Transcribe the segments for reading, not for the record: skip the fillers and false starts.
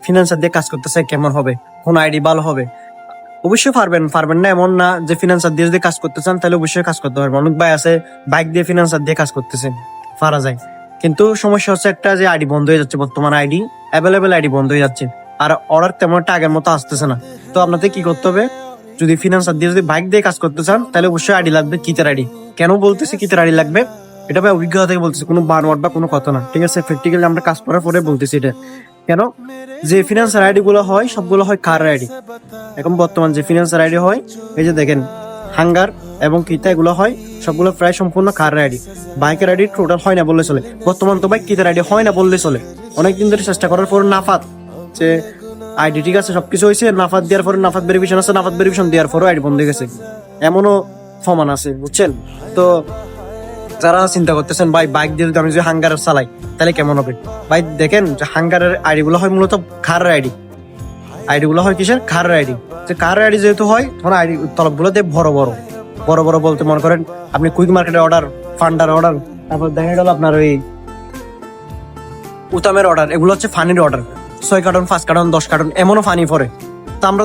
Financer দিয়ে কাজ করতেছে কেমন হবে, কোন আইডি ভালো হবে। অবশ্যই পারবেন না এমন না যে ফিনান্সার দিয়ে যদি কাজ করতে চান তাহলে অবশ্যই কাজ করতে পারবেন। অনেক ভাই আছে বাইক দিয়ে ফিনান্সার দিয়ে কাজ করতেছে, পারা যায়। কিন্তু সমস্যা হচ্ছে একটা যে আইডি বন্ধ হয়ে যাচ্ছে, বর্তমান আইডি অ্যাভেলেবেল আইডি বন্ধ হয়ে যাচ্ছে, আর অর্ডার তেমন একটা আগের মতো আসতেছে না। তো আপনাদের কি করতে হবে, যদি ফিনান্সার দিয়ে যদি বাইক দিয়ে কাজ করতে চান তাহলে অবশ্যই আইডি লাগবে, কিতের আইডি। কেন বলতেছি কিতের আইডি লাগবে, এটা ভাই অভিজ্ঞতা থেকে বলতেছি, কোনো বানোয়াট বা কোনো কথা না, ঠিক আছে? প্র্যাকটিক্যালি আমরা কাজ করার পরে বলতেছি এটা। কেন, যে ফিনান্সার আইডি গুলো হয় সবগুলো হয় কার আইডি। এখন বর্তমান যে ফিনান্সার আইডি হয়, এই যে দেখেন হাঙ্গার এবং কিতা, এগুলো হয় সবগুলো প্রায় সম্পূর্ণ কার আইডি। বাইকের আইডি টোটাল হয় না বললে চলে। বর্তমান তো বাইক কিতার আইডি হয় না বললে চলে। অনেকদিন ধরে চেষ্টা করার পর নাফাত যে আইডি ঠিক আছে সবকিছু হয়েছে, নাফাত দেওয়ার পরে নাফাত ভেরিফিকেশন আছে, নাফাত ভেরিফিকেশন দেওয়ার পরও আইডি বন্ধ হয়ে গেছে, এমনও প্রমাণ আছে, বুঝছেন? তো যারা চিন্তা করতেছেন ভাই বাইক দিয়ে যদি আমি যদি হাঙ্গার চালাই তাহলে কেমন হবে, ভাই দেখেন যে হাঙ্গারের আইডি গুলো হয় মূলত খারের আইডি। আইডি গুলো হয় কিসের, কারের আইডি। যে কারের আইডি যেহেতু হয় তখন আইডি তলব গুলো দিয়ে বড় বড় বলতে মনে করেন আপনি কুইক মার্কেটের অর্ডার, ফান্ডার অর্ডার, তারপর দেখা গেল আপনার ওই উতামের অর্ডার, এগুলো হচ্ছে ফানির অর্ডার। 6 কার্টন 5 কার্টন 10 কার্টন এমনও ফানি পরে। তো আমরা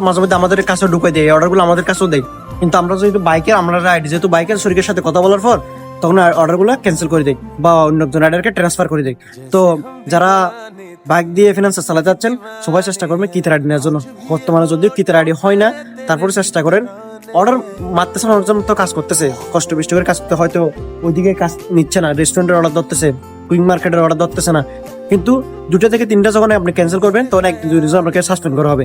মাঝে মধ্যে আমাদের কাছেও ঢুকে দিই, অর্ডার গুলো আমাদের কাছেও দেয়। কিন্তু আমরা যেহেতু বাইকের, আমরা আইডি যেহেতু বাইকের শরীরের সাথে কথা বলার পর তখন অর্ডার গুলো ক্যান্সেল করে দেয় বা অন্য একজন রাইডারকে ট্রান্সফার করে দেয়। তো যারা বাইক দিয়ে ফিনান্সার চালাতে যাচ্ছেন সবাই চেষ্টা করবেন কিতের আইডি নেওয়ার জন্য। বর্তমানে যদিও কিতের আইডি হয় না, তারপরে চেষ্টা করেন। অর্ডার মারতেছে, অনেকজন তো কাজ করতেছে, কষ্ট বেষ্ট করে কাজ করতে, হয়তো ওইদিকে কাজ নিচ্ছে না, রেস্টুরেন্টের অর্ডার ধরতেছে, কুইক মার্কেটের অর্ডার ধরতেছে না। কিন্তু 2টা থেকে 3টা যখন আপনি ক্যান্সেল করবেন তখন 1-2 দিন আপনাকে সাসপেন্ড করা হবে।